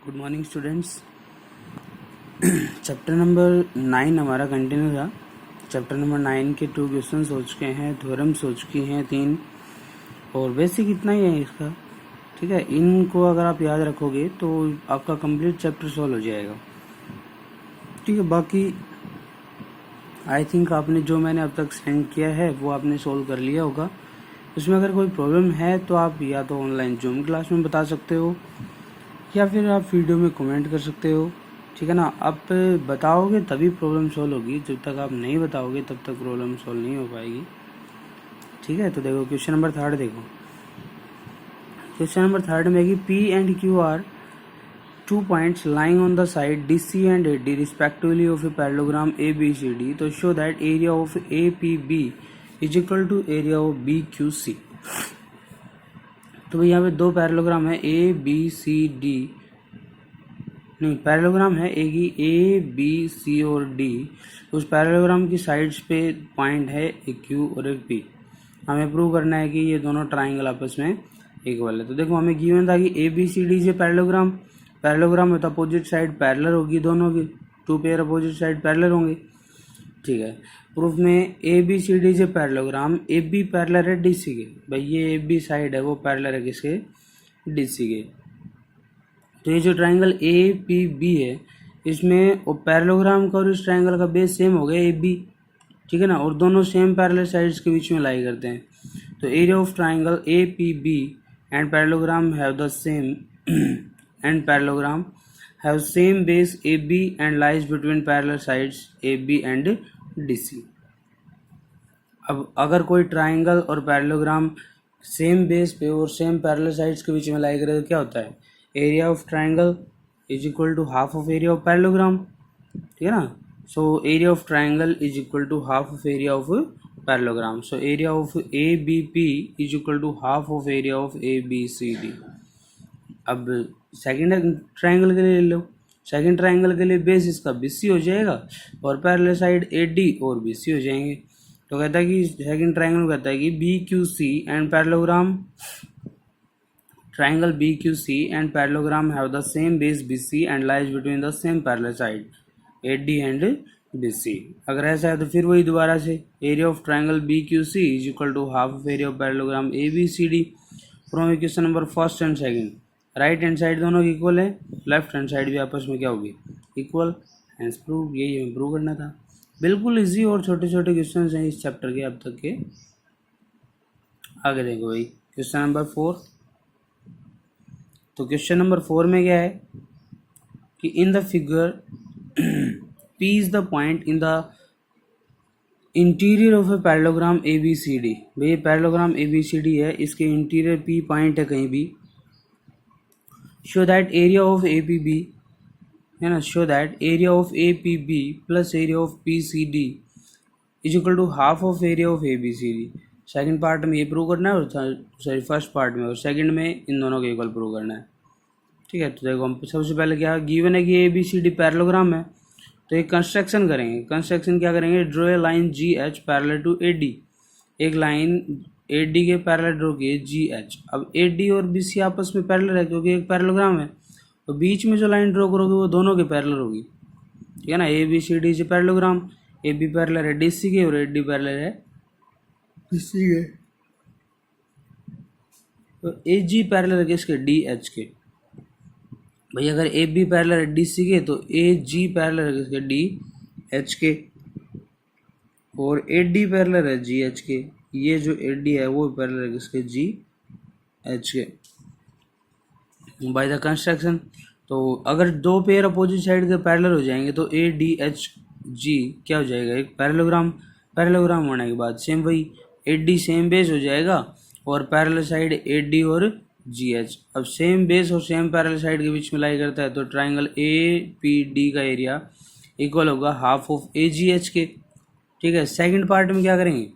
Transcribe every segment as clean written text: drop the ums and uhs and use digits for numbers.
Good morning students. Chapter number 9 हमारा continue था। Chapter number 9 के 2 क्वेश्चंस हो चुके हैं, थ्योरम्स हो चुकी हैं 3, और बेसिक इतना ही है इसका। ठीक है, इनको अगर आप याद रखोगे तो आपका कंप्लीट चैप्टर सॉल्व हो जाएगा। ठीक है, बाकी आई थिंक आपने जो मैंने अब तक सेंड किया है वो आपने सॉल्व कर लिया होगा। उसमें अगर कोई प्रॉब्लम है तो आप या तो ऑनलाइन जूम क्लास में बता सकते हो या फिर आप वीडियो में कमेंट कर सकते हो। ठीक है ना, आप बताओगे तभी प्रॉब्लम सॉल्व होगी, जब तक आप नहीं बताओगे तब तक प्रॉब्लम सॉल्व नहीं हो पाएगी। ठीक है, तो देखो क्वेश्चन नंबर 3 देखो। क्वेश्चन नंबर 3 में कि P and Q are 2 points lying on the side DC and AD respectively of a parallelogram ABCD, तो show that area of APB is equal to area of BQC। तो भाई यहाँ पे दो parallelogram है ABCD, नहीं पैरेललोग्राम है एक A B C और D। उस पैरेललोग्राम की साइड्स पे पॉइंट है एक Q और एक P। हमें प्रूव करना है कि ये दोनों ट्राइंगल आपस में इक्वल है। तो देखो हमें गिवन था कि ABCD से पैरेललोग्राम, पैरेललोग्राम में तो अपोजिट साइड पैरेलल होगी, दोनों की 2 पेयर अपोजिट साइड पैरेलल होंगे। ठीक है, प्रूफ में ABCD से पैरेललोग्राम AB पैरेलल है DC के। भाई ये AB साइड है वो पैरेलल है किसके, DC के। तो ये जो ट्राइंगल APB है इसमें वो पैरेललोग्राम का और इस ट्राइंगल का बेस सेम हो गया AB। ठीक है ना, और दोनों सेम पैरेलल साइड्स के बीच में लाई करते हैं। तो area of triangle APB and parallelogram have the same and parallelogram have same base AB and lies between parallel sides AB and DC। अब अगर कोई ट्राइंगल और पैरेललोग्राम सेम बेस पे और सेम पैरेलल साइड्स के बीच में लाई करे तो क्या होता है, area of triangle is equal to half of area of parallelogram. ठीक है ना, so area of triangle is equal to half of area of parallelogram. So area of ABP is equal to half of area of ABCD। अब second triangle के लिए ले लो, second triangle के लिए base इसका BC हो जाएगा और पैरेलल साइड AD और BC हो जाएंगे। तो कहता है कि सेकंड ट्राइंगल कहता है कि BQC and parallelogram, triangle BQC and parallelogram have the same base BC and lies between the same parallel side AD and BC। अगर ऐसा है तो फिर वही दोबारा से area of triangle BQC is equal to half of area of parallelogram ABCD from equation number first and second. Right hand side दोनों की इक्वल है, लेफ्ट हैंड साइड भी आपस में क्या होगी, इक्वल। हैंस प्रूव, यही हमें प्रूव करना था। बिल्कुल इजी और छोटे छोटे क्वेश्चन हैं इस चैप्टर के अब तक के। आगे देखो भाई क्वेश्चन नंबर 4। तो क्वेश्चन नंबर 4 में क्या है कि in the figure P is the point in the interior of a parallelogram ABCD। भाई पैरेललोग्राम ABCD है, इसके इंटीरियर P पॉइंट है कहीं भी। Show that area of APB है ना, show that area of APB plus area of PCD is equal to half of area of ABCD। Second part में ये प्रूव करना है और सॉरी फर्स्ट पार्ट में और सेकंड में इन दोनों के इक्वल प्रूव करना है। ठीक है, तो देखो हम सबसे पहले क्या गिवन है कि ABCD पैरेललोग्राम है, तो एक कंस्ट्रक्शन करेंगे। कंस्ट्रक्शन क्या करेंगे, draw a line GH parallel to AD। एक लाइन AD के पैरेलल ड्रॉ किए GH। अब AD और BC आपस में पैरेलल है क्योंकि एक पैरेललोग्राम है, तो बीच में जो लाइन ड्रॉ करोगे वो दोनों के पैरेलल होगी। ठीक है ना, ABCD से पैरेललोग्राम, AB पैरेलल है DC के और AD पैरेलल है BC के। तो AG पैरेलल है किसके, DH के। भाई अगर AB पैरेलल है DC के तो AG पैरेलल है किसके, DH के। और AD पैरेलल है GH के। ये जो AD है वो पैरेलल है किसके, GH के। बाय द कंस्ट्रक्शन, तो अगर दो पेयर अपोजिट साइड के पैरेलल हो जाएंगे तो ADHG क्या हो जाएगा, एक पैरेललोग्राम। पैरेललोग्राम होने के बाद सेम वही AD सेम बेस हो जाएगा और पैरेलल साइड AD और GH। अब सेम बेस और सेम पैरेलल साइड के बीच में लाई करता है तो ट्राइंगल APD का एरिया इक्वल होगा हाफ ऑफ AGH के। ठीक है, सेकंड पार्ट में क्या करेंगे,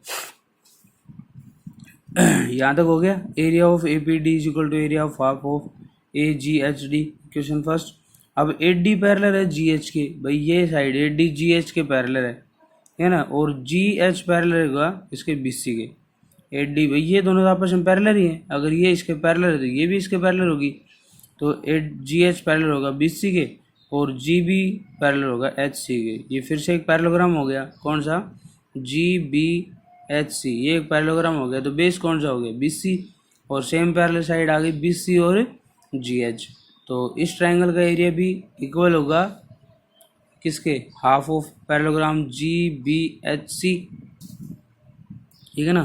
यहाँ तक हो गया, area of APD is equal to area of half of AGHD question first. अब AD पैरेलल है GH के, भाई ये साइड AD GH के पैरेलल है ना, और GH पैरेलल होगा इसके BC के। AD भाई ये दोनों आपस में पैरेलल ही है, अगर ये इसके पैरेलल है तो ये भी इसके पैरेलल होगी। तो जी एच पैरेलल होगा बी सी के और जी बी पैरेलल होगा एच सी के। ये फिर से एक पैरेललोग्राम हो गया, कौन सा, जी बी एच सी, ये एक पैरेललोग्राम हो गया। तो बेस कौन सा हो गया, बी सी, और सेम पैरेलल साइड आ गई बी सी और जी एच। तो इस ट्राइंगल का एरिया भी इक्वल होगा किसके, half of parallelogram G B H C, ठीक है ना।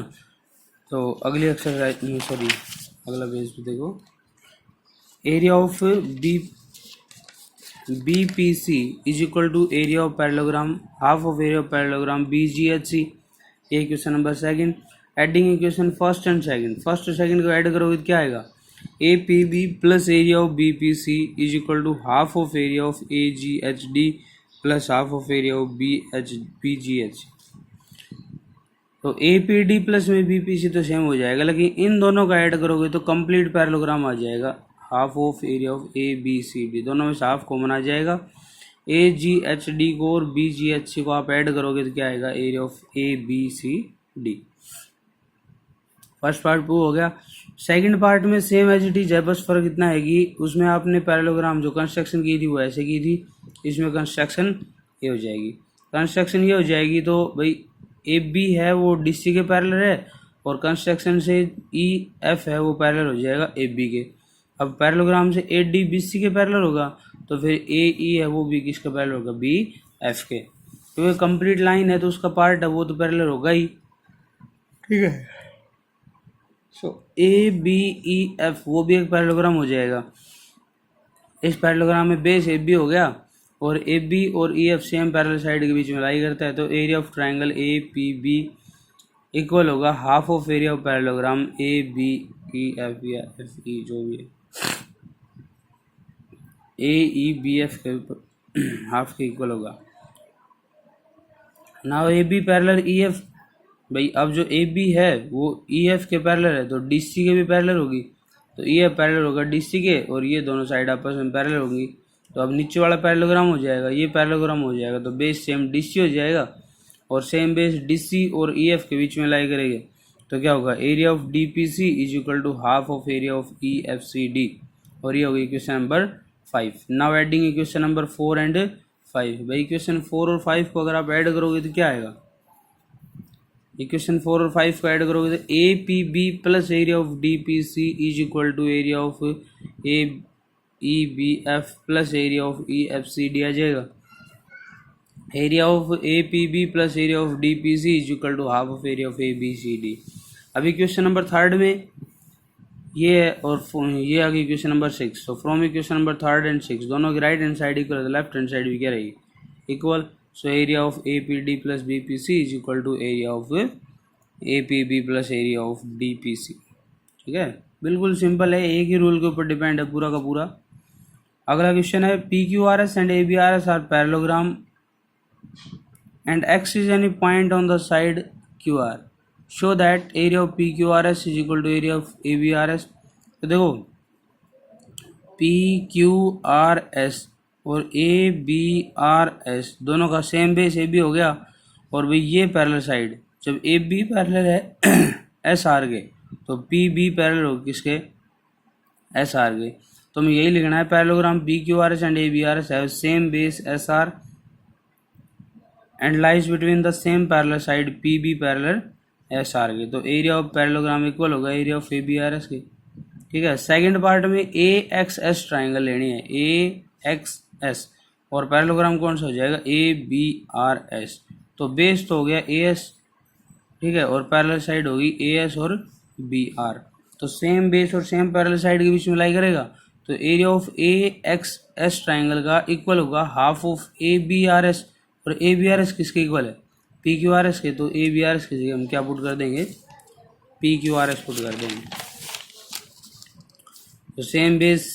तो अगली एक्सरसाइज, सॉरी अगला पेज पे देखो, area of B P C is equal to area of parallelogram half of area of parallelogram B G H C. ये question number second. Adding equation first and second, first और second को add करोगे तो क्या आएगा, A P B plus area of B P C is equal to half of area of A G H D plus half of area of B G H. तो A P D plus में B P सी तो same हो जाएगा, लेकिन इन दोनों का add करोगे तो कंप्लीट पैरेललोग्राम आ जाएगा, half of area of A B C D, दोनों में से हाफ कॉमन आ जाएगा। ए जी एच डी को और बी जी एच सी को आप ऐड करोगे तो क्या आएगा, area of A B C D. First part prove हो गया। सेकंड पार्ट में सेम एज इट इज है, बस फर्क इतना है कि उसमें आपने पैरेललोग्राम जो कंस्ट्रक्शन की थी वो ऐसे की थी, इसमें कंस्ट्रक्शन ये हो जाएगी। कंस्ट्रक्शन ये हो जाएगी तो भाई ए बी है वो डी सी के पैरेलल है, और कंस्ट्रक्शन से ई एफ है वो पैरेलल हो जाएगा ए बी के। अब पैरेललोग्राम से ए डी बी सी के पैरेलल होगा तो फिर ए ई है वो बी किसका पैरेलल होगा, बी एफ के। तो ये कंप्लीट लाइन है तो उसका पार्ट है वो तो पैरेलल होगा ही, ठीक है। सो ए बी ई एफ वो भी एक पैरेललोग्राम हो जाएगा। इस पैरेललोग्राम में बेस ए बी हो गया और ए बी और E F same parallel side के बीच में लाई करता है, तो area of triangle A P B equal होगा half of area of parallelogram A B E F या एफ ई जो भी है, ए ई बी एफ के हाफ के इक्वल होगा। Now A B parallel E F, भाई अब जो ए बी है वो ई एफ के पैरेलल है तो डी सी के भी पैरेलल होगी, तो ई एफ पैरेलल होगा डी सी के और ये दोनों साइड आपस में पैरेलल होंगी। तो अब नीचे वाला पैरेललोग्राम हो जाएगा, ये पैरेललोग्राम हो जाएगा, तो बेस सेम डी सी हो जाएगा और सेम बेस डी सी और ई एफ के बीच में लाई करेंगे तो क्या होगा, area of D P C is equal to half of area of E F C D, और ये होगी equation number 5। Now adding equation number 4 and 5। भाई इक्वेशन 4 और 5 को अगर आप ऐड करोगे तो क्या आएगा, इक्वेशन 4 और 5 को ऐड करोगे तो A P B plus area of D P C is equal to area of A E B F plus area of E F C D आ जाएगा। Area of A P B plus area of D P C is equal to half of area of A B C D. अभी question number 3 में ये है और ये आ गई question number 6। तो फ्रॉम इक्वेशन नंबर 3 एंड 6 दोनों की right hand side equal, left hand side भी क्या रहेगी, equal. So area of A P D plus B P C is equal to area of A P B plus area of D P C, ठीक है। बिल्कुल simple है, एक ही rule के ऊपर डिपेंड है पूरा का पूरा। अगला क्वेश्चन है P Q R S and A B R S are parallelogram and X is any point on the side Q R, show that area of P Q R S is equal to area of A B R S. तो देखो P Q R S और A B R S दोनों का same base A B हो गया, और भाई ये पैरेलल साइड जब ए बी पैरेलल है एस आर के तो पी बी पैरेलल हो किसके, एस आर के। तो हमें यही लिखना है parallelogram P Q R S and A B R S have same base S R and lies between the same parallel side P B parallel S R के। तो एरिया ऑफ पैरेललोग्राम इक्वल होगा area of A B R S के, ठीक है। Second part में ए X S triangle लेनी है, ए X S, और पैरेललोग्राम कौन सा हो जाएगा, ए बी आर एस। तो बेस तो हो गया ए एस, ठीक है, और पैरेलल साइड होगी ए एस और बी आर। तो सेम बेस और सेम पैरेलल साइड के बीच में लाई करेगा तो area of A X S triangle का इक्वल होगा half of A B R S, और ए बी आर एस किसके इक्वल है, पी क्यू आर एस के। तो ए बी आर एस की जगह हम क्या पुट कर देंगे, P Q R S put कर देंगे। तो सेम बेस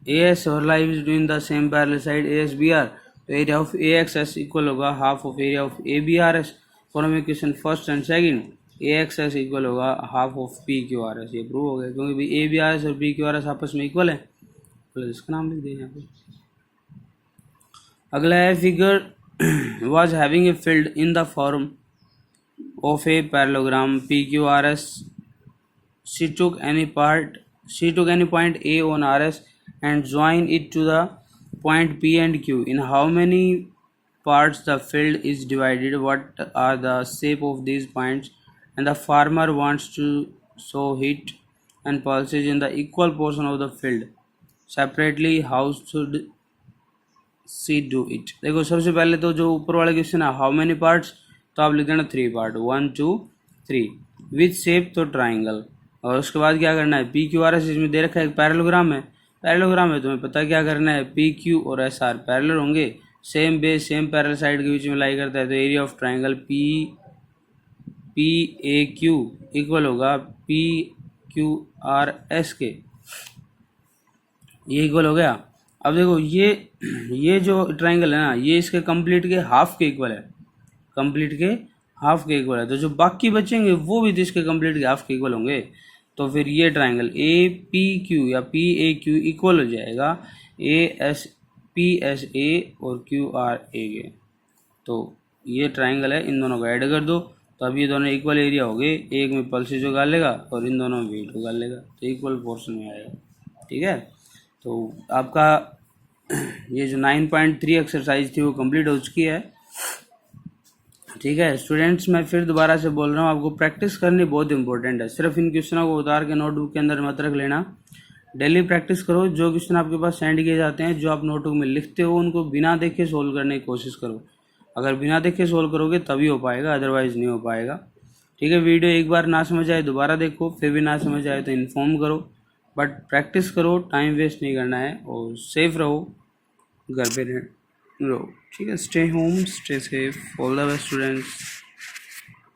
ए एस और lie between the same parallel side A S B R, तो area of A X S equal होगा half of area of A B R S. Form equation first and second A X S equal होगा half of P Q R S. ये prove हो गया क्योंकि भाई A B R S और P Q R S आपस में equal है, तो इसका नाम लिख दें यहाँ पे। अगला है figure was having a field in the form of a parallelogram PQRS. She took any point A on RS and join it to the point P and Q. In how many parts the field is divided, what are the shape of these points, and the farmer wants to sow heat and pulses in the equal portion of the field separately, how should she do it? देखो सबसे पहले तो जो ऊपर वाला question है how many parts, तो आप लिख देना 3 पार्ट 1 2 3 विथ शेप तो ट्राइंगल। और उसके बाद क्या करना है पी क्यू आर एस इसमें दे रखा है एक पैरेललोग्राम है, पैरेललोग्राम है तुम्हें पता क्या करना है पी क्यू और एस आर पैरेलल होंगे, same base same parallel side के बीच में लाई करता है, तो area of triangle P A Q equal होगा पी क्यू आर एस के, ये इक्वल हो गया। अब देखो ये जो ट्राइंगल है ना ये इसके कंप्लीट के हाफ के इक्वल है, कंप्लीट के हाफ के इक्वल है, तो जो बाकी बचेंगे वो भी तो इसके कंप्लीट के हाफ के इक्वल होंगे। तो फिर ये ट्राइंगल ए पी क्यू या पी ए क्यू इक्वल हो जाएगा A S P S A और क्यू आर ए के। तो ये ट्राइंगल है, इन दोनों को ऐड कर दो तो अब ये दोनों इक्वल एरिया हो गए, एक में पल्सेज उगा लेगा और इन दोनों में वेट उगा लेगा, तो इक्वल पोर्शन में आएगा। ठीक है, तो आपका ये जो 9.3 एक्सरसाइज थी वो कंप्लीट हो चुकी है। ठीक है स्टूडेंट्स, मैं फिर दोबारा से बोल रहा हूँ आपको प्रैक्टिस करनी बहुत इंपॉर्टेंट है, सिर्फ इन क्वेश्चनों को उतार के नोटबुक के अंदर मत रख लेना, डेली प्रैक्टिस करो। जो क्वेश्चन आपके पास सेंड किए जाते हैं जो आप नोटबुक में लिखते हो उनको बिना देखे सोल्व करने की कोशिश करो, अगर बिना देखे सोल्व करोगे तभी हो पाएगा, अदरवाइज नहीं हो पाएगा। ठीक है, वीडियो एक बार ना समझ आए दोबारा देखो, फिर भी ना समझ आए तो इन्फॉर्म करो, बट प्रैक्टिस करो, टाइम वेस्ट नहीं करना है और सेफ रहो, घर पे रहो। ठीक है, stay home stay safe, all the best students.